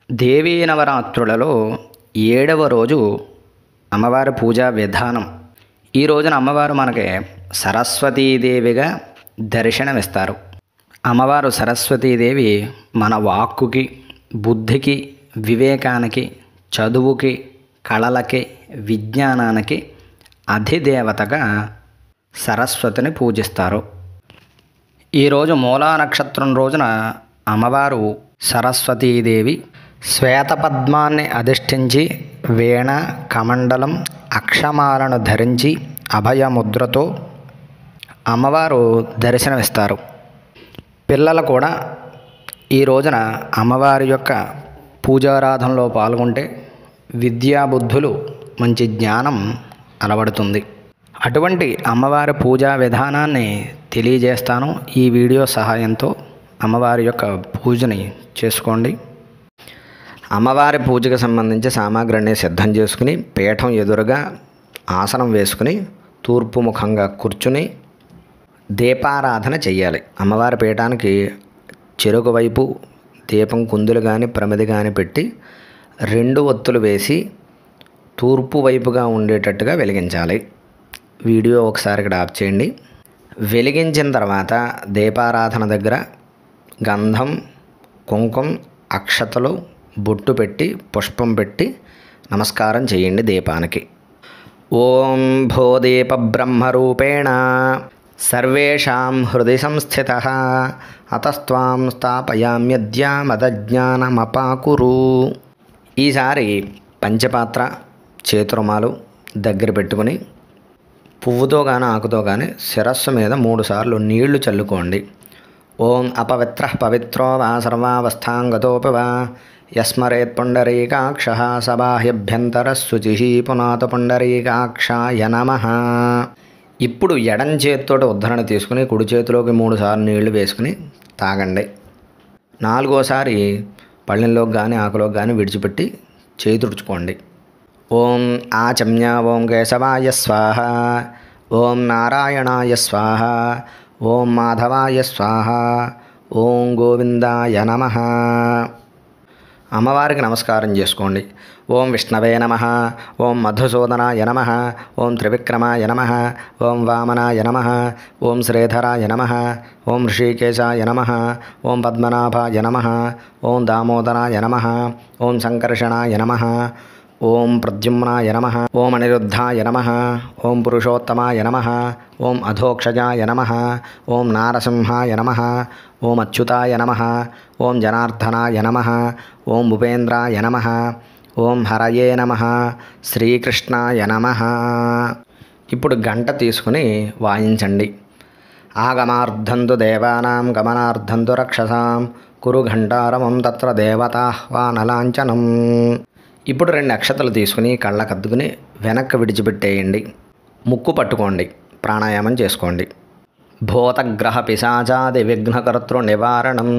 దేవీ నవరాత్రులలో 7వ రోజు అమ్మవారి పూజా విధానం. ఈ రోజున అమ్మవారు మనకి సరస్వతీదేవిగా దర్శనమిస్తారు. అమ్మవారు సరస్వతీదేవి మన వాక్కుకి, బుద్ధికి, వివేకానికి, చదువుకి, కళలకి, విజ్ఞానానికి అధిదేవతగా సరస్వతిని పూజిస్తారు. ఈరోజు మూలా నక్షత్రం రోజున అమ్మవారు సరస్వతీదేవి శ్వేతపద్మాన్ని అధిష్ఠించి వీణ, కమండలం, అక్షమాలను ధరించి అభయముద్రతో అమ్మవారు దర్శనమిస్తారు. పిల్లలు కూడా ఈ రోజున అమ్మవారి యొక్క పూజారాధనలో పాల్గొంటే విద్యాబుద్ధులు, మంచి జ్ఞానం అలవడుతుంది. అటువంటి అమ్మవారి పూజా విధానాన్ని తెలియజేస్తాను. ఈ వీడియో సహాయంతో అమ్మవారి యొక్క పూజని చేసుకోండి. అమ్మవారి పూజకు సంబంధించి సామాగ్రిని సిద్ధం చేసుకుని పీఠం ఎదురుగా ఆసనం వేసుకుని తూర్పు ముఖంగా కూర్చుని దీపారాధన చెయ్యాలి. అమ్మవారి పీఠానికి చెరుకు వైపు దీపం కుందులు కానీ ప్రమిది కానీ పెట్టి 2 ఒత్తులు వేసి తూర్పు వైపుగా ఉండేటట్టుగా వెలిగించాలి. వీడియో ఒకసారి ఇక్కడ ఆఫ్ చేయండి. వెలిగించిన తర్వాత దీపారాధన దగ్గర గంధం, కుంకుమ, అక్షతలు, బొట్టు పెట్టి పుష్పం పెట్టి నమస్కారం చేయండి దీపానికి. ఓం భూదీప బ్రహ్మరూపేణ సర్వేషాం హృది సంస్థితః అతస్త్వాం స్థాపయామ్యద్య మదజ్ఞానమపాకురు. ఈసారి పంచపాత్ర, చేతురుమాలు దగ్గర పెట్టుకుని పువ్వుతో కానీ ఆకుతో కానీ శిరస్సు మీద 3 సార్లు నీళ్లు చల్లుకోండి. ఓం అపవిత్ర పవిత్రో వా సర్వావస్థాంగతోపి వా యస్మరేత్ పుండరీకాక్షః సబాహ్యభ్యంతర శుచిః పునాత పుండరీకాక్షాయ నమః. ఇప్పుడు ఎడం చేతితోటి ఉద్ధరణ తీసుకుని కుడి చేతిలోకి 3 సార్లు నీళ్లు వేసుకుని తాగండి. 4వసారి పళ్ళెంలోకి కానీ ఆకులోకి కానీ విడిచిపెట్టి చేయి తుడుచుకోండి. ఓం ఆచమ్య ఓం కేశవాయ స్వాహ, ఓం నారాయణాయ స్వాహ, ఓం మాధవాయ స్వాహ, ఓం గోవిందాయ నమః. అమ్మవారికి నమస్కారం చేసుకోండి. ఓం విష్ణవే నమః, ఓం మధుసూదనాయ నమః, ఓం త్రివిక్రమాయ నమః, ఓం వామనాయ నమః, ఓం శ్రీధరాయ నమః, ఓం ఋషికేశాయ నమః, ఓం పద్మనాభాయ నమః, ఓం దామోదరాయ నమః, ఓం సంకర్షణాయ నమః, ఓం ప్రద్యుమ్నాయ నమః, ఓం అనిరుద్ధాయ నమః, ఓం పురుషోత్తమాయ నమః, ఓం అధోక్షజాయ నమః, ఓం నారసింహాయ నమః, ఓం అచ్యుతాయ నమః, ఓం జనార్దనాయ నమః, ఓం ఉపేంద్రాయ నమః, ఓం హరయే నమః, శ్రీకృష్ణాయ నమః. ఇప్పుడు గంట తీసుకుని వాయించండి. ఆగమార్థంతు దేవానాం గమనార్థంతు రక్షసాం కురు ఘంటారమం తత్ర దేవతాహ్వానలాంఛనం. ఇప్పుడు 2 అక్షతలు తీసుకుని కళ్ళకద్దుకుని వెనక్కి విడిచిపెట్టేయండి. ముక్కు పట్టుకోండి. ప్రాణాయామం చేసుకోండి. భూతగ్రహ పిశాచాది విఘ్నకర్తృ నివారణం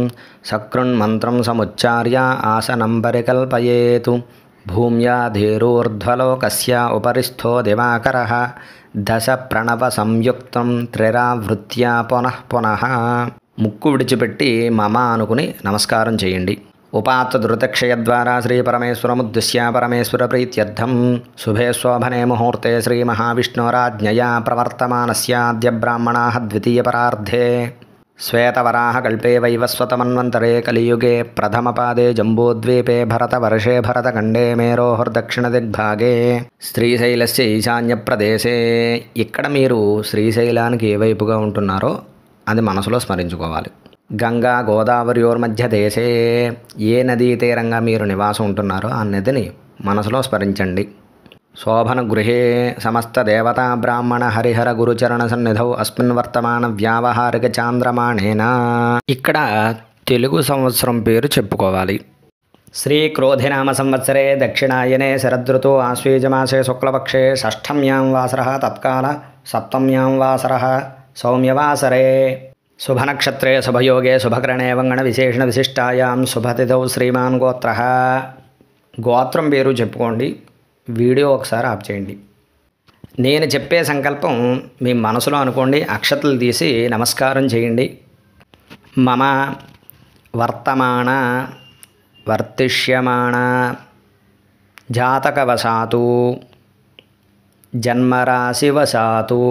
సకృన్మంత్రం సముచ్చార్య ఆసనం పరికల్పయేతు. భూమ్యాధీరూర్ధ్వలోకస్య ఉపరిస్థో దివాకరః దశ ప్రణవ సంయుక్తం త్రిరావృత్యా పునః పునః. ముక్కు విడిచిపెట్టి మమ అనుకుని నమస్కారం చేయండి. ఉపాత్త ధృతక్షయ ద్వారా శ్రీ పరమేశ్వరముద్దిశ్య పరమేశ్వర ప్రీత్యర్థం శుభే శోభనే ముహూర్తే శ్రీ మహావిష్ణోరాజ్ఞయా ప్రవర్తమానస్యాద్య బ్రాహ్మణాః ద్వితీయ పరార్ధే శ్వేతవరాహ కల్పే వైవస్వతమన్వంతరే కలియుగే ప్రథమపాదే జంబూద్వీపే భరతవర్షే భరతఖండే మేరోర్దక్షిణ దిగ్భాగే శ్రీశైలస్య ఈశాన్య ప్రదేశే. ఇక్కడ మీరు శ్రీశైలానికి ఏ వైపుగా ఉంటున్నారో అది మనసులో స్మరించుకోవాలి. గంగా గోదావరియోర్మధ్య దేశే, ఏ నదీ తీరంగా మీరు నివాసం ఉంటున్నారో ఆ నదిని మనసులో స్మరించండి. శోభన గృహే సమస్త దేవతా బ్రాహ్మణ హరిహర గురుచరణ సన్నిధౌ అస్మిన్ వర్తమాన వ్యావహారిక చాంద్రమాణేన. ఇక్కడ తెలుగు సంవత్సరం పేరు చెప్పుకోవాలి. శ్రీ క్రోధినామ సంవత్సరే దక్షిణాయనే శరదృతు ఆశ్వీజమాసే శుక్లపక్షే షష్ఠమ్యాం వాసరః తత్కాల సప్తమ్యాం వాసరః సౌమ్యవాసరే శుభనక్షత్రే శుభయోగే శుభకరణే వంగణ విశేషణ విశిష్టాయాం శుభతిథౌ శ్రీమాన్ గోత్రః. గోత్రం పేరు చెప్పుకోండి. వీడియో ఒకసారి ఆఫ్ చేయండి. నేను చెప్పే సంకల్పం మీ మనసులో అనుకోండి. అక్షతలు తీసి నమస్కారం చేయండి. మమ వర్తమాన వర్తిష్యమాణ జాతకవశాతు జన్మరాశివశాతు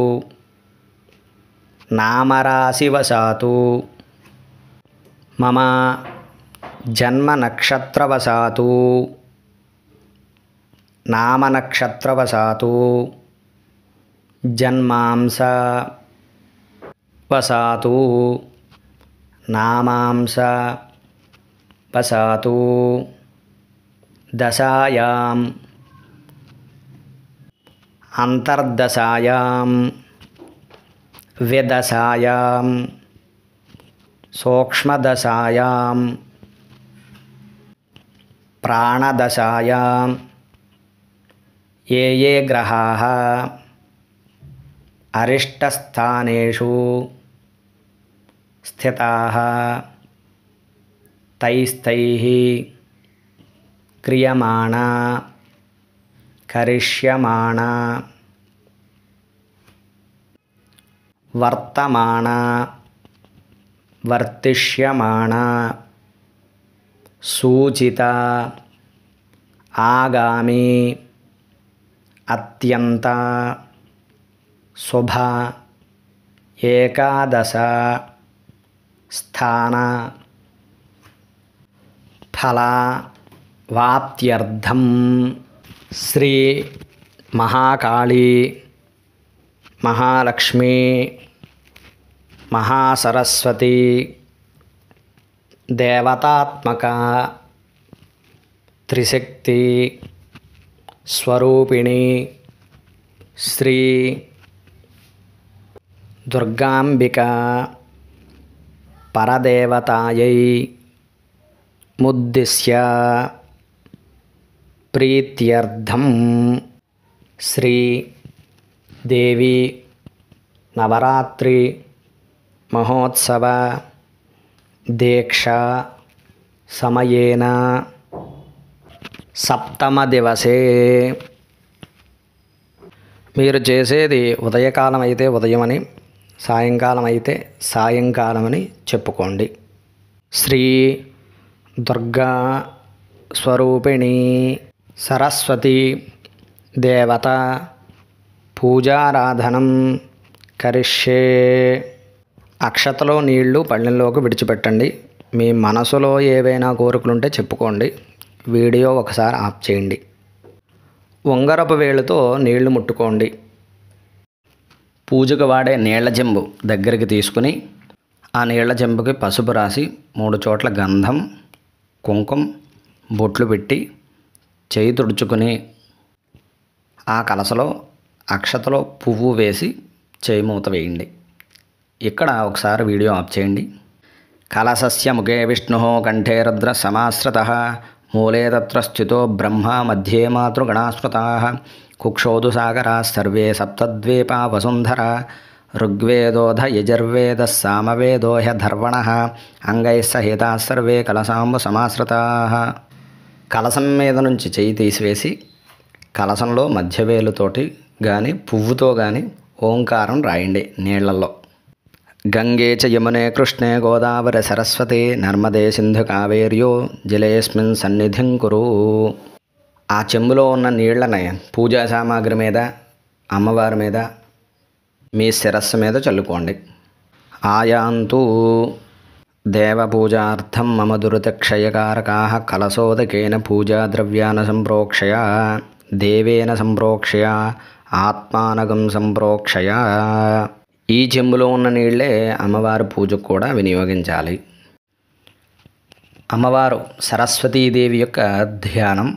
నామరాశివశాతు మమ జన్మనక్షత్రవశాతు నామనక్షత్రవశాతు జన్మాంశ వశాతు నామాంశ వశాతు దశాయాం అంతర్దశాయాం విదశాయాం సూక్ష్మదశాయాం ప్రాణదశాయాం ఏ ఏ గ్రహాः అరిష్టస్థానేషు స్థితాः తైస్తైః క్రియమాణా కరిష్యమాణా వర్తమానా వర్తిష్యమాణా సూచిత ఆగామి అత్యంత శుభ ఏకాదశ స్థాన ఫల వాప్త్యర్థం శ్రీ మహాకాళీ మహాలక్ష్మీ మహాసరస్వతి దేవతాత్మక త్రిశక్తి స్వరూపిణి శ్రీ దుర్గాంబిక పరదేవతాయై ముద్దిశ్య ప్రీత్యర్థం శ్రీ దేవి నవరాత్రి మహోత్సవ దీక్షా సమయేన సప్తమ దివసే మీరు చేసేది ఉదయకాలం అయితే ఉదయమని సాయంకాలం అయితే సాయంకాలమని చెప్పుకోండి. శ్రీ దుర్గా స్వరూపిణి సరస్వతి దేవత పూజారాధనం కరిష్యే. అక్షతలో నీళ్లు పళ్ళెంలోకి విడిచిపెట్టండి. మీ మనసులో ఏవైనా కోరికలుంటే చెప్పుకోండి. వీడియో ఒకసారి ఆఫ్ చేయండి. ఉంగరపు వేలుతో నీళ్లు ముట్టుకోండి. పూజకు వాడే నీళ్ల చెంబు దగ్గరికి తీసుకుని ఆ నీళ్ల చెంబుకి పసుపు రాసి 3 చోట్ల గంధం కుంకుమ బొట్లు పెట్టి చేయి తుడుచుకుని ఆ కలసలో అక్షతలో పువ్వు వేసి చేయి మూత వేయండి. ఇక్కడ ఒకసారి వీడియో ఆఫ్ చేయండి. కలసస్య ముఖే విష్ణు కంఠే రుద్ర సమాశ్రితః మూలే తత్ర స్థితో బ్రహ్మ మధ్యే మాతృగణాస్మృతాః కుక్షోదు సాగరాः సర్వే సప్తద్వీపా వసుంధరా ఋగ్వేదోధ యజుర్వేదः సామవేదో హ్యధర్వణः అంగైః సహితాः సర్వే కలసాంబు సమాశ్రితాః. కలసం మీద నుంచి చెయ్యి తీసివేసి కలసంలో మధ్యవేలుతోటి కానీ పువ్వుతో కానీ ఓంకారం రాయండి నీళ్లలో. గంగే చ యమునే కృష్ణే గోదావరి సరస్వతి నర్మదే సింధు కావేర్యో జలేస్మిన్ సన్నిధిం కురు. ఆ చెంబులో ఉన్న నీళ్లని పూజా సామాగ్రి మీద అమ్మవారి మీద మీ శిరస్సు మీద చల్లుకోండి. ఆయాంతు దేవపూజార్థం మమ దురితక్షయకారకాః కలశోదకేన పూజాద్రవ్యాన సంప్రోక్షయ దేవేన సంప్రోక్షయ ఆత్మానగం సంప్రోక్షయ. ఈ చెంబులో ఉన్న నీళ్ళే అమ్మవారి పూజకు కూడా వినియోగించాలి. అమ్మవారు సరస్వతీదేవి యొక్క ధ్యానం.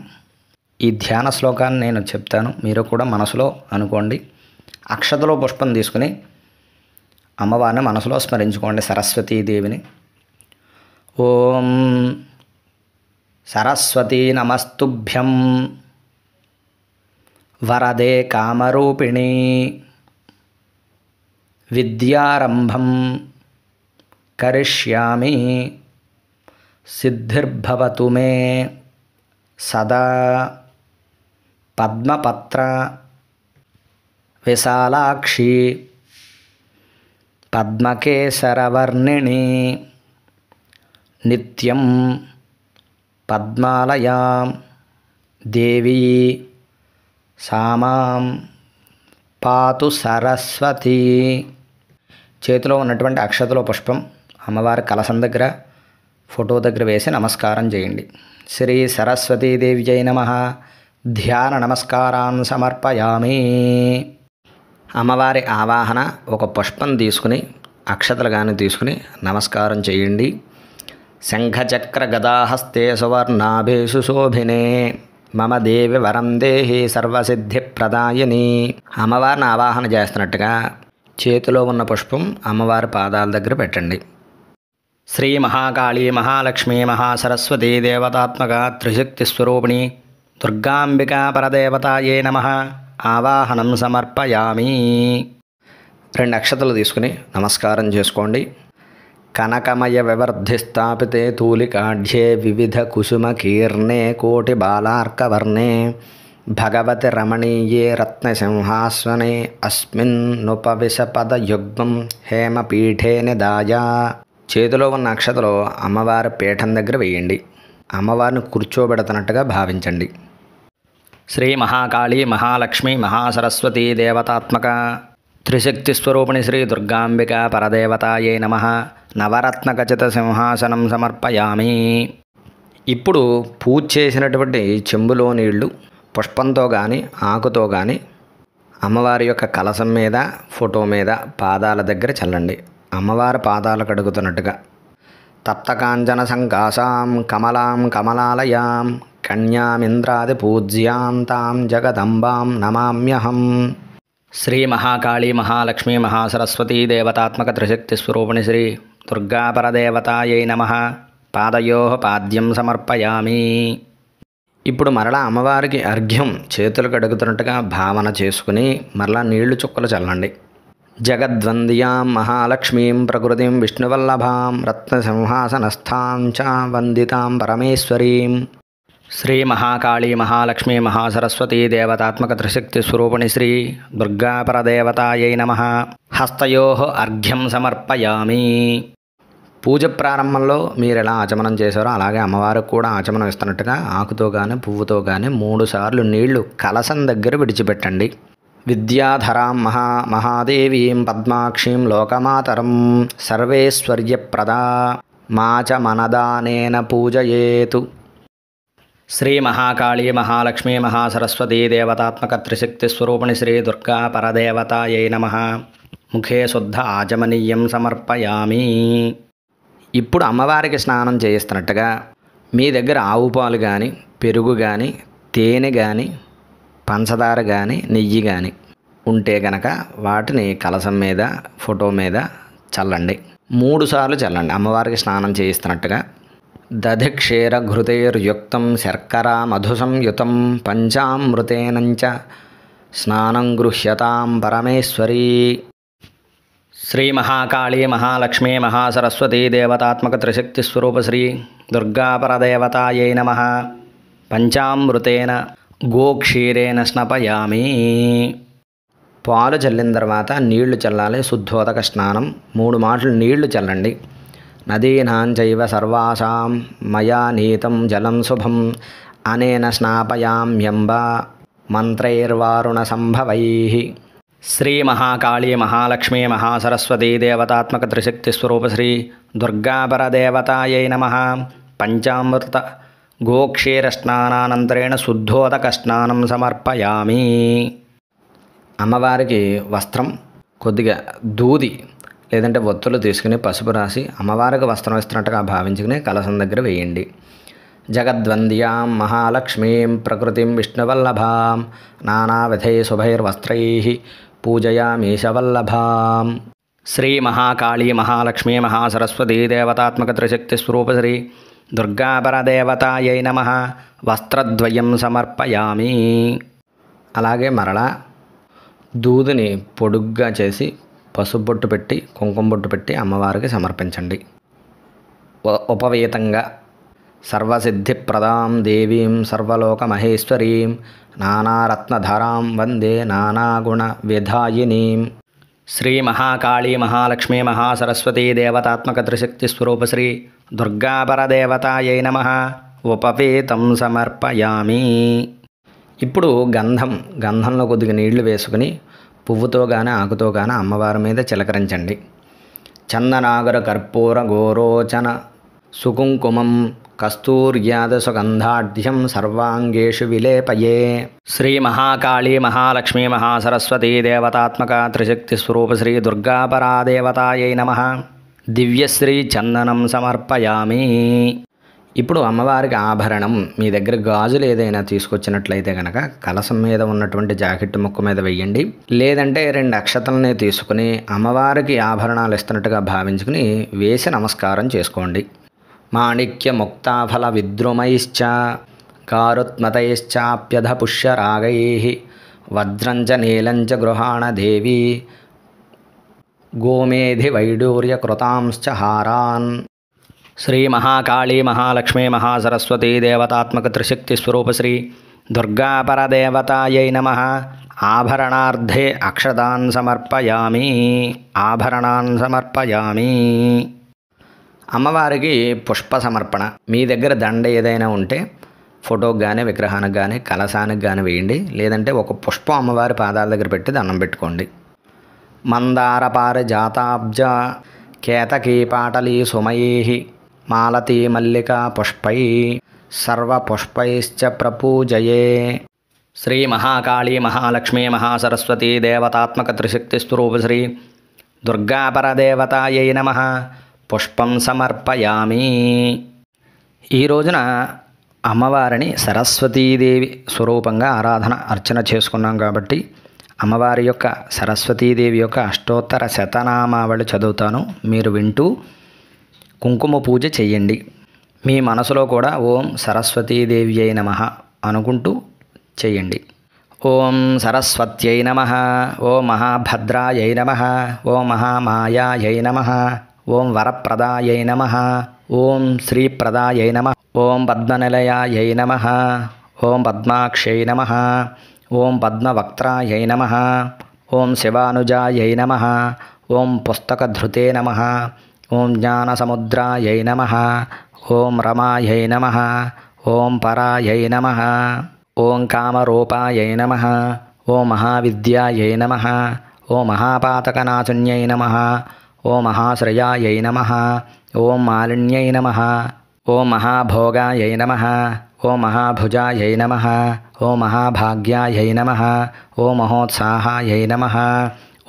ఈ ధ్యాన శ్లోకాన్ని నేను చెప్తాను, మీరు కూడా మనసులో అనుకోండి. అక్షతలో పుష్పం తీసుకుని అమ్మవారిని మనసులో స్మరించుకోండి సరస్వతీదేవిని. ఓం సరస్వతీ నమస్తుభ్యం వరదే కామరూపిణి విద్యారంభం కరిష్యామి సిద్ధిర్భవతు మే సదా. పద్మపత్ర విశాలాక్షి పద్మకేసరవర్ణిని నిత్యం పద్మాలయాం దేవీ సామాం పాతు సరస్వతి. చేతిలో ఉన్నటువంటి అక్షతలో పుష్పం అమ్మవారి కలశం దగ్గర ఫోటో దగ్గర వేసి నమస్కారం చేయండి. శ్రీ సరస్వతీదేవ్యై నమః. ధ్యాన నమస్కారాన్ సమర్పయామి. అమ్మవారి ఆవాహన ఒక పుష్పం తీసుకుని అక్షతలు కానీ తీసుకుని నమస్కారం చేయండి. శంఖచక్ర గదాహస్తే సువర్ణాభేషు శోభినే మమ దేవి వరం దేహి సర్వసిద్ధి ప్రదాయిని. అమ్మవారిని ఆవాహన చేస్తున్నట్టుగా చేతిలో ఉన్న పుష్పం అమ్మవారి పాదాల దగ్గర పెట్టండి. శ్రీ మహాకాళీ మహాలక్ష్మీ మహాసరస్వతీ దేవతాత్మక త్రిశక్తి స్వరూపిణి దుర్గాంబికా పరదేవతాయే నమః. ఆవాహనం సమర్పయామి. 2 అక్షతలు తీసుకుని నమస్కారం చేసుకోండి. కనకమయ వివర్ధిస్థాపితే తూలికాఢ్యే వివిధ కుసుమ కీర్ణే కోటి బాలార్కవర్ణే భగవతి రమణీయే రత్నసింహాస్వనే అస్మిన్ నుపవిశపద యుగ్మం హేమపీఠే నిదాయ. చేతిలో ఉన్న అక్షతలో అమ్మవారి పీఠం దగ్గర వేయండి. అమ్మవారిని కూర్చోబెడుతున్నట్టుగా భావించండి. శ్రీ మహాకాళీ మహాలక్ష్మి మహాసరస్వతీ దేవతాత్మక త్రిశక్తి స్వరూపిణి శ్రీ దుర్గాంబికా పరదేవతాయే నమః. నవరత్న ఖచిత సింహాసనం సమర్పయామి. ఇప్పుడు పూజ చేసినటువంటి చెంబులో నీళ్లు పుష్పంతో కానీ ఆకుతో కానీ అమ్మవారి యొక్క కలశం మీద ఫోటో మీద పాదాల దగ్గర చల్లండి. అమ్మవారి పాదాలు కడుగుతున్నట్టుగా. తప్తకాంచన సంకాసాం కమలాం కమలాలయాం కన్యామింద్రాది పూజ్యాం తాం జగదంబాం నమామ్యహం. శ్రీ మహాకాళీ మహాలక్ష్మీ మహాసరస్వతీ దేవతాత్మక త్రిశక్తి స్వరూపిణి శ్రీ దుర్గాపరదేవతాయై నమః. పాదయోః పాద్యం సమర్పయామి. ఇప్పుడు మరలా అమ్మవారికి అర్ఘ్యం చేతులు కడుగుతున్నట్టుగా భావన చేసుకుని మరలా నీళ్లు చుక్కలు చల్లండి. జగద్వంద్యాం మహాలక్ష్మీం ప్రకృతిం విష్ణువల్లభాం రత్నసింహాసనస్థాం చ వందితాం పరమేశ్వరీం. శ్రీ మహాకాళీ మహాలక్ష్మీ మహాసరస్వతీ దేవతాత్మక త్రిశక్తి స్వరూపిణి శ్రీ దుర్గాపరదేవతాయై నమః. హస్తయోః అర్ఘ్యం సమర్పయామి. పూజ ప్రారంభంలో మీరు ఎలా ఆచమనం చేశారో అలాగే అమ్మవారికి కూడా ఆచమనం ఇస్తున్నట్టుగా ఆకుతో కానీ పువ్వుతో కానీ 3 సార్లు నీళ్లు కలశం దగ్గర విడిచిపెట్టండి. విద్యాధరాం మహాదేవీం పద్మాక్షీం లోకమాతరం సర్వేశ్వర్యప్రదా మాచ మనదానేన పూజయేతు. శ్రీ మహాకాళీ మహాలక్ష్మీ మహాసరస్వతీ దేవతాత్మక త్రిశక్తి స్వరూపిణి శ్రీ దుర్గా పరదేవతాయై నమః. ముఖే శుద్ధ ఆచమనీయం సమర్పయామి. ఇప్పుడు అమ్మవారికి స్నానం చేయిస్తున్నట్టుగా మీ దగ్గర ఆవు పాలు కానీ పెరుగు కానీ తేనె కానీ పంచదార కానీ నెయ్యి కానీ ఉంటే గనక వాటిని కలశం మీద ఫోటో మీద చల్లండి. 3 సార్లు చల్లండి అమ్మవారికి స్నానం చేయిస్తున్నట్టుగా. దధిక్షీర ఘృతైర్యుక్తం శర్కరా మధుసంయుతం పంచామృతేనంచ స్నానం గృహ్యతాం పరమేశ్వరీ. శ్రీ మహాకాళీ మహాలక్ష్మీ మహాసరస్వతీ దేవతాత్మక త్రిశక్తి స్వరూప శ్రీ దుర్గాపరదేవతాయై నమః. పంచామృతేన గోక్షీరేణ స్నపయామి. పాలు చల్లిన తర్వాత నీళ్లు చల్లాలి. శుద్ధోదక స్నానం 3 మాటలు నీళ్లు చల్లండి. నదీనాం చైవ సర్వాసాం మయా నీతం జలం శుభం అనేన స్నాపయామ్యంబ మంత్రైర్వారుణ సంభవైః. శ్రీ మహాకాళీ మహాలక్ష్మీ మహాసరస్వతీ దేవతాత్మక త్రిశక్తి స్వరూప శ్రీ దుర్గాపరదేవతాయై నమః. పంచామృత గోక్షీర స్నానానంతరేణ శుద్ధోదక స్నానం సమర్పయామి. అమ్మవారికి వస్త్రం కొద్దిగా దూది లేదంటే ఒత్తులు తీసుకుని పసుపు రాసి అమ్మవారికి వస్త్రం ఇస్తున్నట్టుగా భావించుకుని కలశం దగ్గర వేయండి. జగద్వంద్యాం మహాలక్ష్మీం ప్రకృతిం విష్ణువల్లభాం నానావిధై శుభైర్వస్త్రైః పూజయామీశవల్లభాం. శ్రీ మహాకాళీ మహాలక్ష్మీ మహాసరస్వతీ దేవతాత్మక త్రిశక్తి స్వరూప శ్రీ దుర్గాపరదేవతాయై నమః. వస్త్రద్వయం సమర్పయామి. అలాగే మరలా దూదిని పొడుగ్గా చేసి పసుపు బొట్టు పెట్టి కుంకుమ బొట్టు పెట్టి అమ్మవారికి సమర్పించండి. ఉపవేతంగా సర్వసిద్ధిప్రదాం దేవీం సర్వలోకమహేశ్వరీం నానారత్నధరాం వందే నానాగుణ విధాయినీం. శ్రీ మహాకాళీ మహాలక్ష్మీ మహాసరస్వతీ దేవతాత్మక త్రిశక్తి స్వరూప శ్రీ దుర్గాపరదేవతాయై నమః. ఉపవేతం సమర్పయామి. ఇప్పుడు గంధంలో కొద్దిగా నీళ్లు వేసుకుని పువ్వుతో కానీ ఆకుతో కానీ అమ్మవారి మీద చిలకరించండి. చందనాగర కర్పూర గోరోచన సుకుంకుమం కస్తూర్యాద సుగంధాఢ్యం సర్వాంగేషు విలేపయే. శ్రీ మహాకాళీ మహాలక్ష్మీ మహాసరస్వతీ దేవతాత్మక త్రిశక్తి స్వరూప శ్రీ దుర్గాపరాదేవతాయై నమః. దివ్యశ్రీ చందనం సమర్పయామి. ఇప్పుడు అమ్మవారికి ఆభరణం, మీ దగ్గర గాజులు ఏదైనా తీసుకొచ్చినట్లయితే కనుక కలశం మీద ఉన్నటువంటి జాకెట్ ముక్క మీద వెయ్యండి. లేదంటే 2 అక్షతలని తీసుకుని అమ్మవారికి ఆభరణాలు ఇస్తున్నట్టుగా భావించుకుని వేసి నమస్కారం చేసుకోండి. మాణిక్య ముక్తాఫల విద్రుమైశ్చ కారుత్మతైశ్చాప్యధ పుష్యరాగై వజ్రంచ నీలంచ గృహాణ దేవి గోమేధి వైడూర్య కృతాంశ్చ హారాన్. శ్రీ మహాకాళీ మహాలక్ష్మీ మహాసరస్వతీ దేవతాత్మక త్రిశక్తి స్వరూప శ్రీ దుర్గాపరదేవతాయై నమః. ఆభరణార్థే అక్షతాన్ సమర్పయామి. అమ్మవారికి పుష్ప సమర్పణ. మీ దగ్గర దండ ఏదైనా ఉంటే ఫోటోకి కానీ విగ్రహానికి కానీ కలశానికి కానీ వేయండి. లేదంటే ఒక పుష్పం అమ్మవారి పాదాల దగ్గర పెట్టి దండం పెట్టుకోండి. మందార పారిజాతాబ్జ కేతకీ పాటలీ సుమయీ మాలతీ మల్లికా పుష్పై సర్వపుష్పైశ్చ ప్రపూజయే. శ్రీ మహాకాళీ మహాలక్ష్మీ మహాసరస్వతీ దేవతాత్మక త్రిశక్తి స్వరూప శ్రీ దుర్గాపరదేవతాయై నమః. పుష్పం సమర్పయామి. ఈ రోజున అమ్మవారిని సరస్వతీదేవి స్వరూపంగా అర్చన చేసుకున్నాం కాబట్టి అమ్మవారి యొక్క సరస్వతీదేవి యొక్క అష్టోత్తర శతనామావళి చదువుతాను. మీరు వింటూ కుంకుమ పూజ చెయ్యండి. మీ మనసులో కూడా ఓం సరస్వతీదేవ్యై నమః అనుకుంటూ చెయ్యండి. ఓం సరస్వత్యై నమః. ఓం మహాభద్రాయై నమః. ఓం మహామాయాయై నమః. ఓం వరప్రదాయై నమః. ఓం శ్రీప్రదాయై నమః. ఓం పద్మనిలయాయై నమః. ఓం పద్మాక్షై నమః. ఓం పద్మవక్త్రాయై నమః. ఓం శివానుజాయై నమః. ఓం పుస్తకధృతే నమః. ఓం జ్ఞానసముద్రాయై నమః. ఓం రమాయై నమః. ఓం పరాయై నమః. ఓం కామరూపాయై నమః. ఓం మహావిద్యాయై నమః. ఓం మహాపాతకనాశున్యై నమః. ఓం మహాశ్రయాయై నమః. ఓం మాలిన్యై నమః. ఓం మహాభోగాయై నమః. ఓం మహాభుజాయై నమః. ఓం మహాభాగ్యాయై నమః. ఓం మహోత్సాహాయై నమః.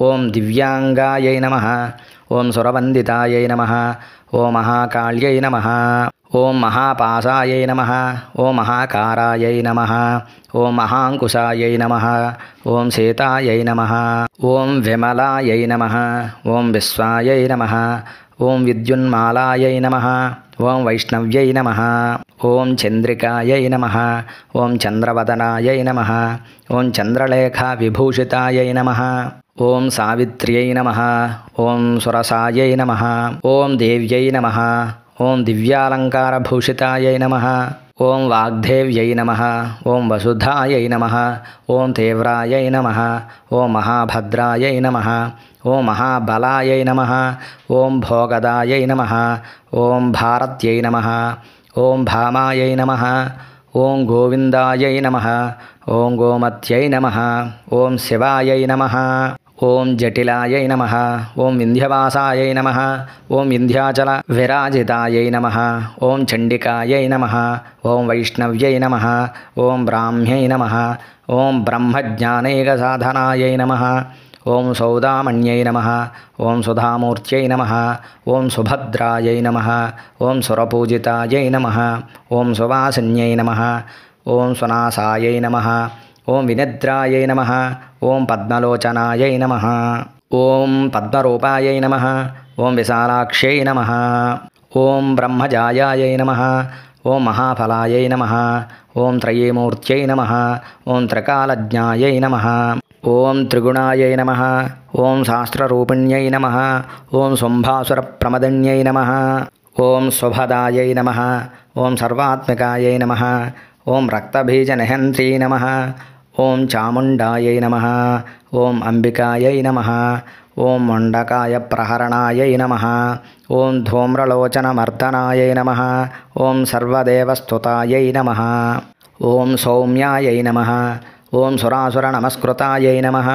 ఓం దివ్యాంగాయై నమః. ఓం సురవందితాయై నమః. ఓం మహాకాళ్యై నమః. ఓం మహాపాసాయై నమః. ఓం మహాకారాయై నమః. ఓం మహాంకుశాయై నమః. ఓం సీతాయై నమః. ఓం విమలాయై నమః. ఓం విశ్వాయై నమః. ఓం విద్యున్మాలాయై నమః. ఓం వైష్ణవ్యై నమః. ఓం చంద్రికాయై నమః. ఓం చంద్రవదనాయై నమః. ఓం చంద్రలేఖా విభూషితాయై నమః. ఓం సావిత్ర్యై నమః. ఓం సురసాయై నమః. ఓం దేవ్యై నమః. ఓం దివ్యాలంకారభూషితాయై నమః. ఓం వాగ్దేవ్యై నమః. ఓం వసుధాయై నమః. ఓం తీవ్రాయై నమః. ఓం మహాభద్రాయై నమః. ఓం మహాబలాయై నమః. ఓం భోగదాయై నమః. ఓం భారత్యై నమః. ఓం భామాయై నమః. ఓం గోవిందాయై నమః. ఓం గోమత్యై నమః. ఓం శివాయై నమః. ఓం జటిలాయై నమః. ఓం వింధ్యవాసాయై నమః. ఓం వింధ్యాచల విరాజితాయై నమః. ఓం చండికాయై నమః. ఓం వైష్ణవ్యై నమః. ఓం బ్రాహ్మ్యై నమః. ఓం బ్రహ్మజ్ఞానైకసాధనాయై నమః. ఓం సౌదామణ్యై నమః. ఓం సుధామూర్త్యై నమః. ఓం సుభద్రాయై నమః. ఓం సురపూజితాయై నమః. ఓం సువాసిన్యై నమః. ఓం సునాసాయై నమః. ఓం వినిద్రాయై నమః. ఓం పద్మలోచనాయై నమః. ఓం పద్మరూపాయై నమః. ఓం విశాలాక్ష్యై నమః. ఓం బ్రహ్మజాయాయై నమః. ఓం మహాఫలాయై నమః. ఓం త్రయీమూర్త్యై నమః. ఓం త్రికాలజ్ఞాయై నమః. ఓం త్రిగుణాయై నమః. ఓం శాస్త్రరూపిణ్యై నమః. ఓం శుంభాసురప్రమదన్యై నమః. ఓం శుభదాయై నమః. ఓం సర్వాత్మికాయై నమః. ఓం రక్తబీజనిహంత్రీ నమః. ఓం చాముండాయై నమః. ఓం అంబికాయై నమః. ఓం మొండకాయ ప్రహరణాయై నమః. ఓం ధూమ్రలోచనమర్దనాయై నమః. ఓం సర్వదేవస్తుతాయై నమః. ఓం సౌమ్యాయై నమః. ఓం సురాసురనమస్కృతాయై నమః.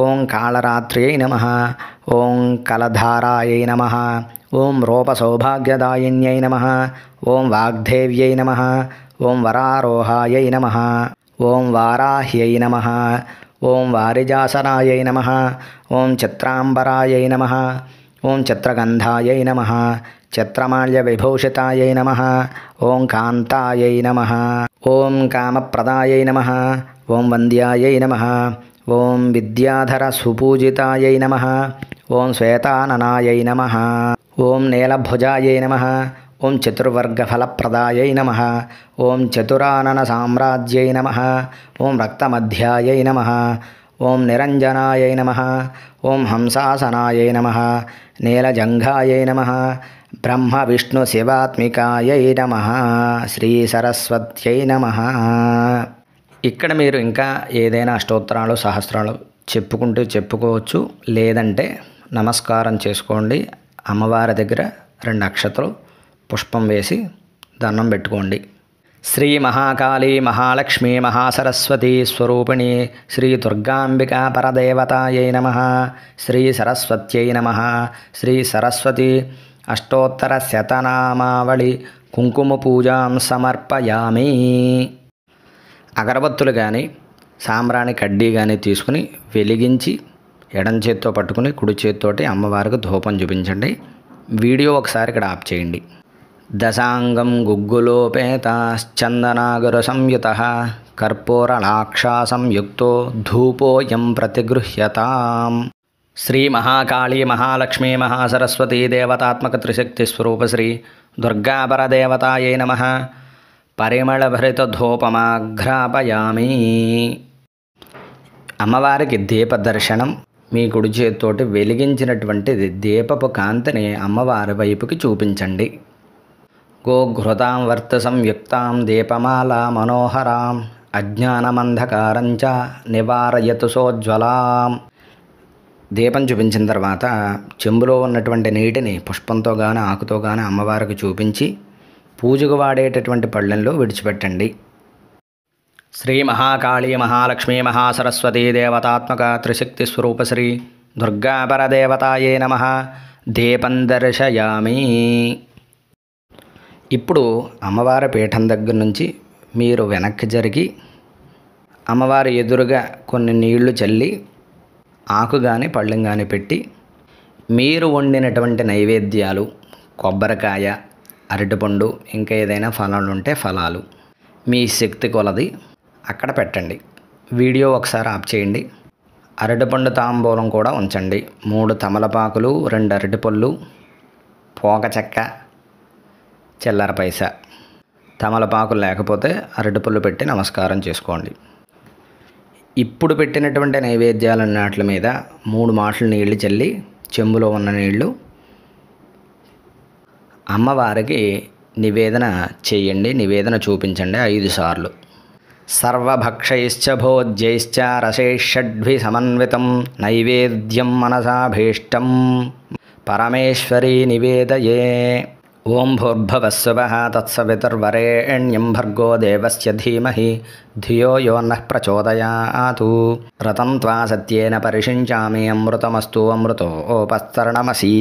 ఓం కాళరాత్ర్యై నమః. ఓం కలధారాయై నమః. ఓం రూపసౌభాగ్యదాయిన్యై నమః. ఓం వాగ్దేవ్యై నమః. ఓం వరారోహాయై నమః. ఓం వారాహ్యై నమః. ఓం వారిజాసనాయై నమః. ఓం చిత్రాంబరాయై నమః. ఓం చిత్రగంధాయై నమః. చిత్రమాల్యవిభూషితాయై నమః. ఓం కాంతాయై నమః. ఓం కామప్రదాయై నమః. ఓం వంద్యాయై నమః. ఓం విద్యాధర సుపూజితాయై నమః. ఓం శ్వేతాననాయై నమః. ఓం నీలభుజాయై నమః. ఓం చతుర్వర్గఫలప్రదాయై నమః. ఓం చతురానన సామ్రాజ్యై నమః. ఓం రక్తమధ్యాయై నమః. ఓం నిరంజనాయై నమః. ఓం హంసాసనాయై నమః. నీలజంఘాయై నమః. బ్రహ్మ విష్ణు శివాత్మికాయై నమః. శ్రీ సరస్వత్యై నమః. ఇక్కడ మీరు ఇంకా ఏదైనా అష్టోత్తరాలు సహస్రాలు చెప్పుకోవచ్చు. లేదంటే నమస్కారం చేసుకోండి. అమ్మవారి దగ్గర 2 అక్షతలు పుష్పం వేసి దండం పెట్టుకోండి. శ్రీ మహాకాళీ మహాలక్ష్మీ మహాసరస్వతి స్వరూపిణి శ్రీ దుర్గాంబికా పరదేవతాయై నమః. శ్రీ సరస్వత్యై నమః. శ్రీ సరస్వతి అష్టోత్తర శతనామావళి కుంకుమ పూజాం సమర్పయామి. అగరబత్తులు కానీ సాంబ్రాణి కడ్డీ కానీ తీసుకుని వెలిగించి ఎడం చేత్తో పట్టుకుని కుడి చేత్తోటి అమ్మవారికి ధూపం చూపించండి. వీడియో ఒకసారి ఇక్కడ ఆఫ్ చేయండి. దశాంగం గుగ్గులోపేతాశ్చందనాగర సంయుత కర్పూరలాక్షా సంయుక్తో ధూపోయం ప్రతిగృహ్యతాం. శ్రీ మహాకాళీ మహాలక్ష్మీ మహాసరస్వతీ దేవతాత్మక త్రిశక్తి స్వరూప శ్రీ దుర్గాపరదేవతాయై నమః. పరిమళభరిత ధూపమాఘ్రాపయామి. అమ్మవారికి దీప దర్శనం. మీ కుడి చేతితోటి వెలిగించినటువంటి దీపపు కాంతిని అమ్మవారి వైపుకి చూపించండి. గోఘృతాం వర్త సంయుక్తాం దీపమాలా మనోహరాం అజ్ఞానమంధకారంచ నివారయతు సోజ్వలాం. దీపం చూపించిన తర్వాత చెంబులో ఉన్నటువంటి నీటిని పుష్పంతో కానీ ఆకుతో కానీ అమ్మవారికి చూపించి పూజకు వాడేటటువంటి పళ్ళెంలో విడిచిపెట్టండి. శ్రీ మహాకాళీ మహాలక్ష్మీ మహాసరస్వతీ దేవతాత్మక త్రిశక్తి స్వరూప శ్రీ దుర్గాపరదేవతాయే నమః. దీపం దర్శయామి. ఇప్పుడు అమ్మవారి పీఠం దగ్గర నుంచి మీరు వెనక్కి జరిగి అమ్మవారి ఎదురుగా కొన్ని నీళ్లు చల్లి ఆకు కానీ పళ్ళెం కానీ పెట్టి మీరు వండినటువంటి నైవేద్యాలు కొబ్బరికాయ, అరటిపండు, ఇంకా ఏదైనా ఫలాలు ఉంటే ఫలాలు మీ శక్తి కొలది అక్కడ పెట్టండి. వీడియో ఒకసారి ఆఫ్ చేయండి. అరటిపండు తాంబూలం కూడా ఉంచండి. 3 తమలపాకులు, 2 అరటిపళ్ళు, పోక చెక్క, చిల్లర పైసా. తమలపాకులు లేకపోతే అరటిపళ్ళు పెట్టి నమస్కారం చేసుకోండి. ఇప్పుడు పెట్టినటువంటి నైవేద్యాలన్నిటి మీద 3 మాటలు నీళ్లు చల్లి చెంబులో ఉన్న నీళ్లు అమ్మవారికి నివేదన చేయండి. నివేదన చూపించండి 5 సార్లు. సర్వభక్షైశ్చ భోజ్యైశ్చ రసైషడ్భి సమన్వితం నైవేద్యం మనసాభీష్టం పరమేశ్వరీ నివేదయే. ఓం భూర్భువస్సువః తత్సవితుర్వరేణ్యం భర్గో దేవస్య ధీమహి ధియో యో నః ప్రచోదయాతు. వ్రతం త్వా సత్యేన పరిషించామి అమృతమస్తు అమృతోపస్తరణమసి.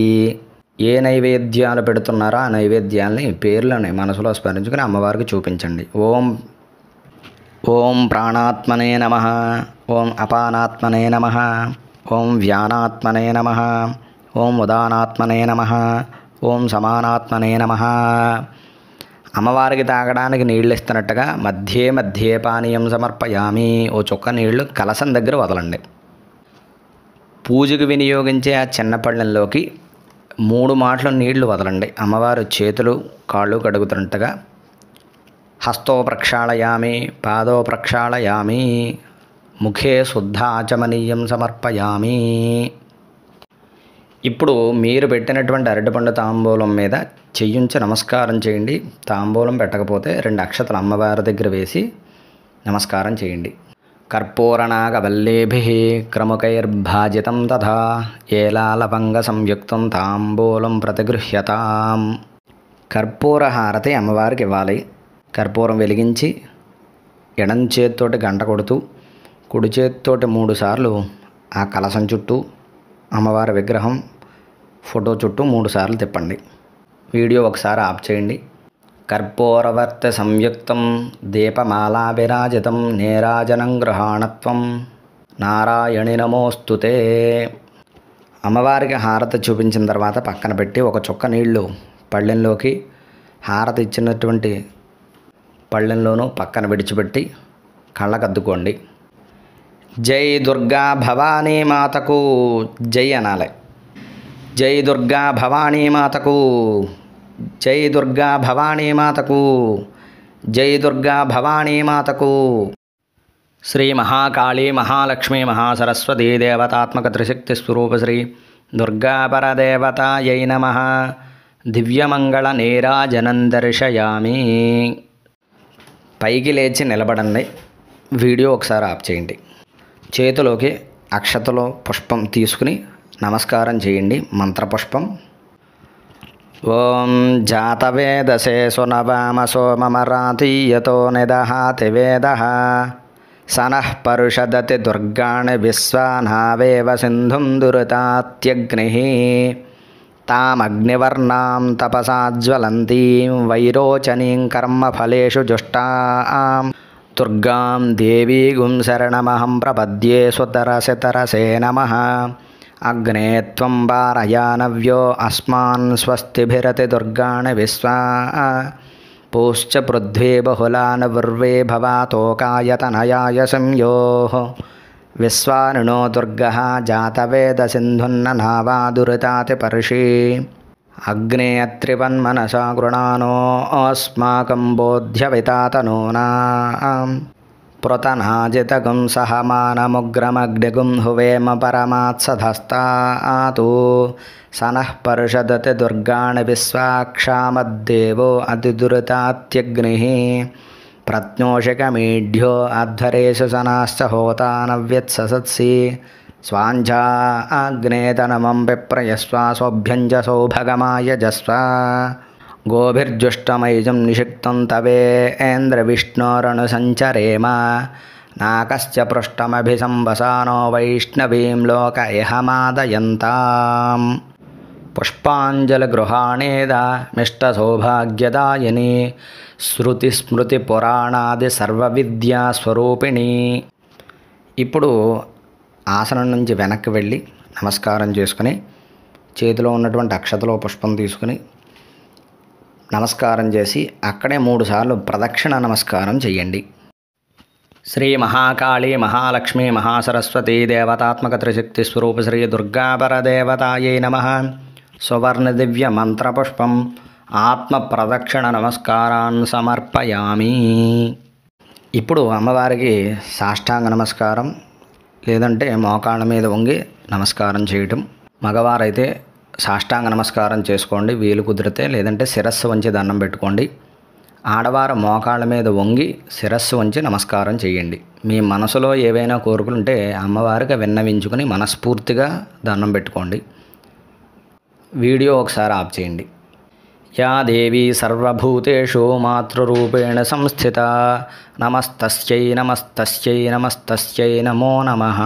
ఏ నైవేద్యాలు పెడుతున్నారో ఆ నైవేద్యాలని పేర్లని మనసులో స్మరించుకుని అమ్మవారికి చూపించండి. ఓం ప్రాణాత్మనే నమః. ఓం అపానాత్మనే నమః. ఓం వ్యానాత్మనే నమః. ఓం ఉదానాత్మనే నమః. ఓం సమానాత్మనే నమః. అమ్మవారికి తాగడానికి నీళ్ళు ఇస్తున్నట్టుగా మధ్యే మధ్యే పానీయం సమర్పయామి. ఓ చుక్క నీళ్లు కలశం దగ్గర వదలండి. పూజకు వినియోగించే ఆ చిన్న పళ్ళెంలోకి 3 మాటలు నీళ్లు వదలండి. అమ్మవారు చేతులు కాళ్ళు కడుగుతున్నట్టుగా హస్తో ప్రక్షాళయామి, పాదో ప్రక్షాళయామి, ముఖే శుద్ధ ఆచమనీయం సమర్పయామి. ఇప్పుడు మీరు పెట్టినటువంటి అరటిపండు తాంబూలం మీద చెయ్యుంచి నమస్కారం చేయండి. తాంబూలం పెట్టకపోతే 2 అక్షతలు అమ్మవారి దగ్గర వేసి నమస్కారం చేయండి. కర్పూరనాగవల్లేభిः క్రముకైర్భాజితం తథా ఏలాలవంగసంయుక్తం తాంబూలం ప్రతిగృహ్యతాం. కర్పూర హారతి అమ్మవారికి ఇవ్వాలి. కర్పూరం వెలిగించి ఎడం చేతితోటి గంట కొడుతూ కుడి చేతితోటి 3 సార్లు ఆ కలశం చుట్టూ అమ్మవారి విగ్రహం ఫోటో చుట్టూ 3 సార్లు తిప్పండి. వీడియో ఒకసారి ఆఫ్ చేయండి. కర్పూరవర్త సంయుక్తం దీపమాలా విరాజితం నీరాజనం గృహాణత్వం నారాయణి నమోస్తుతే. అమ్మవారికి హారతి చూపించిన తర్వాత పక్కన పెట్టి ఒక చుక్క నీళ్లు పళ్ళెంలోకి హారతి ఇచ్చినటువంటి పళ్ళెంలోనూ పక్కన విడిచిపెట్టి కళ్ళకద్దుకోండి. జై దుర్గా భవానీ మాతకు జై అనాలి. జై దుర్గా భవానీ మాతకు, జై దుర్గా భవానీ మాతకు, జై దుర్గా భవానీ మాతకు. శ్రీ మహాకాళీ మహాలక్ష్మీ మహాసరస్వతీ దేవతాత్మక త్రిశక్తి స్వరూప శ్రీ దుర్గా పరదేవతాయై నమః. దివ్యమంగళ నీరాజనం దర్శయామి. పైకి లేచి నిలబడండి. వీడియో ఒకసారి ఆఫ్ చేయండి. చేతిలోకి అక్షతలో పుష్పం తీసుకుని నమస్కారం చేయండి. మంత్రపుష్పం. ఓం జాతవేదసే సునవామ సోమమరాతీయతో నిదహాతి వేదః సనః పరుషదతి దుర్గాణి విశ్వానావేవ సింధుం దురితాత్యగ్నిః తామగ్నివర్ణాం తపసాజ్వలంతీం వైరోచనీం కర్మఫలేషు జుష్టాం దుర్గాం దేవీగుం శరణమహం ప్రపద్యే సుతరసితరసే నమః. అగ్నే త్వం వారయానవ్యో అస్మాన్ స్వస్తిభిరతి దుర్గాణి విశ్వా పూశ్చ పృథ్వీ బహుళాన్ వర్వే భవాతోకాయతనయాయ సంయోః విశ్వానినో దుర్గః జాతవేద సింధున్న నావా దురితాతి పర్షి అగ్నే అత్రివన్మనసా గృణానో అస్మాకం బోధ్యవితాతనూనాం పృతనాజితగుం సహమానముగ్రమగ్నిగుం హువేమ పరమాత్సధస్తాతు సనః పరుషదతి దుర్గాణి విశ్వాక్షామద్దేవో అతిదురితాత్యగ్నిః ప్రత్నోషకమీఢ్యో అధ్వరేషు సనాశ్చ హోతానవ్యత్ససత్సి స్వాంఛా అగ్నేతనమం విప్రయస్వాసోభ్యంజ సౌభగమాయ జస్వ గోభిర్జుష్టమైజం నిషిక్తం తవేంద్రవిష్ణోరణు సంచరేమ నాకశ్చ పృష్టమభిసంవసానో వైష్ణవీం లోక ఇహమాదయంతాం. పుష్పాంజలిగృహాణేద మిష్టసౌభాగ్యదాయిని శృతిస్మృతిపురాణాది సర్వవిద్యాస్వరూపిణి. ఇప్పుడు ఆసనం నుంచి వెనక్కి వెళ్ళి నమస్కారం చేసుకుని చేతిలో ఉన్నటువంటి అక్షతలో పుష్పం తీసుకుని నమస్కారం చేసి అక్కడే 3 సార్లు ప్రదక్షిణ నమస్కారం చేయండి. శ్రీ మహాకాళీ మహాలక్ష్మీ మహాసరస్వతీ దేవతాత్మక త్రిశక్తి స్వరూప శ్రీ దుర్గా పరదేవతాయై నమః. సువర్ణ దివ్య మంత్రపుష్పం ఆత్మ ప్రదక్షిణ నమస్కారాన్ని సమర్పయామి. ఇప్పుడు అమ్మవారికి సాష్టాంగ నమస్కారం లేదంటే మోకాళ్ళ మీద వంగి నమస్కారం చేయటం. మగవారైతే సాష్టాంగ నమస్కారం చేసుకోండి వీలు కుదిరితే, లేదంటే శిరస్సు వంచి దండం పెట్టుకోండి. ఆడవారు మోకాళ్ళ మీద వంగి శిరస్సు వంచి నమస్కారం చేయండి. మీ మనసులో ఏవైనా కోరుకుంటే అమ్మవారికి విన్నవించుకుని మనస్ఫూర్తిగా దండం పెట్టుకోండి. వీడియో ఒకసారి ఆఫ్ చేయండి. యా దేవీ సర్వభూతేషు మాతృరూపేణ సంస్థిత నమస్తస్యై నమస్తస్యై నమస్తస్యై నమో నమః.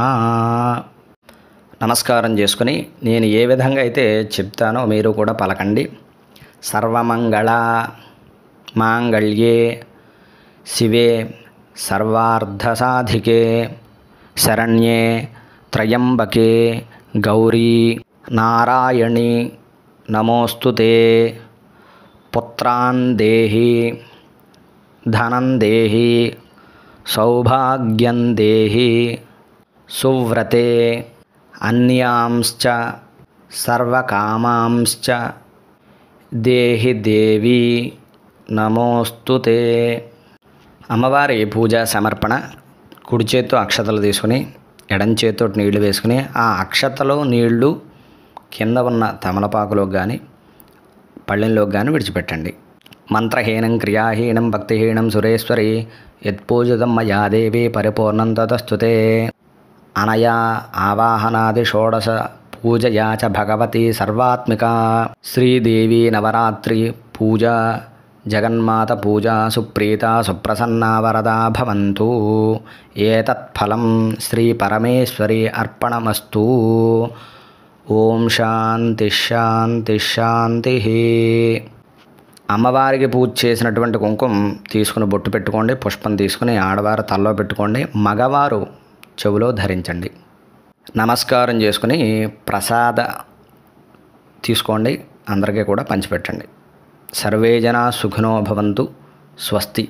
నమస్కారం చేసుకుని నేను ఏ విధంగా అయితే చెప్తానో మీరు కూడా పలకండి. సర్వమంగళ మాంగళ్యే శివే సర్వార్థసాధికే శరణ్యే త్రయంబకే గౌరీ నారాయణి నమోస్తుతే. పుత్రాన్ దేహి ధనం దేహి సౌభాగ్యం దేహి సువ్రతే అన్యాంశ్చ సర్వకామాంశ్చ దేహి దేవి నమోస్తుతే. అమ్మవారి పూజా సమర్పణ. కుడి చేత్తో అక్షతలు తీసుకుని ఎడం చేత్తో నీళ్లు వేసుకుని ఆ అక్షతలో నీళ్లు కింద ఉన్న తమలపాకులోకి కానీ పళ్ళెంలోకి కానీ విడిచిపెట్టండి. మంత్రహీనం క్రియాహీనం భక్తిహీనం సురేశ్వరి యత్పూజితం మయా దేవి పరిపూర్ణం తతస్తుతే. అనయా ఆవాహనాది షోడశ పూజయా చ భగవతి సర్వాత్మిక శ్రీదేవి నవరాత్రి పూజ జగన్మాత పూజ సుప్రీత సుప్రసన్నా వరదా భవంతు. ఏతత్ఫలం శ్రీ పరమేశ్వరి అర్పణమస్తు. ఓం శాంతి శాంతి శాంతి. అమ్మవారికి పూజ చేసినటువంటి కుంకుమ తీసుకుని బొట్టు పెట్టుకోండి. పుష్పం తీసుకుని ఆడవారు తలలో పెట్టుకోండి, మగవారు చెవిలో ధరించండి. నమస్కారం చేసుకుని ప్రసాద తీసుకోండి, అందరికీ కూడా పంచిపెట్టండి. సర్వే జనా సుఖినో భవంతు. స్వస్తి.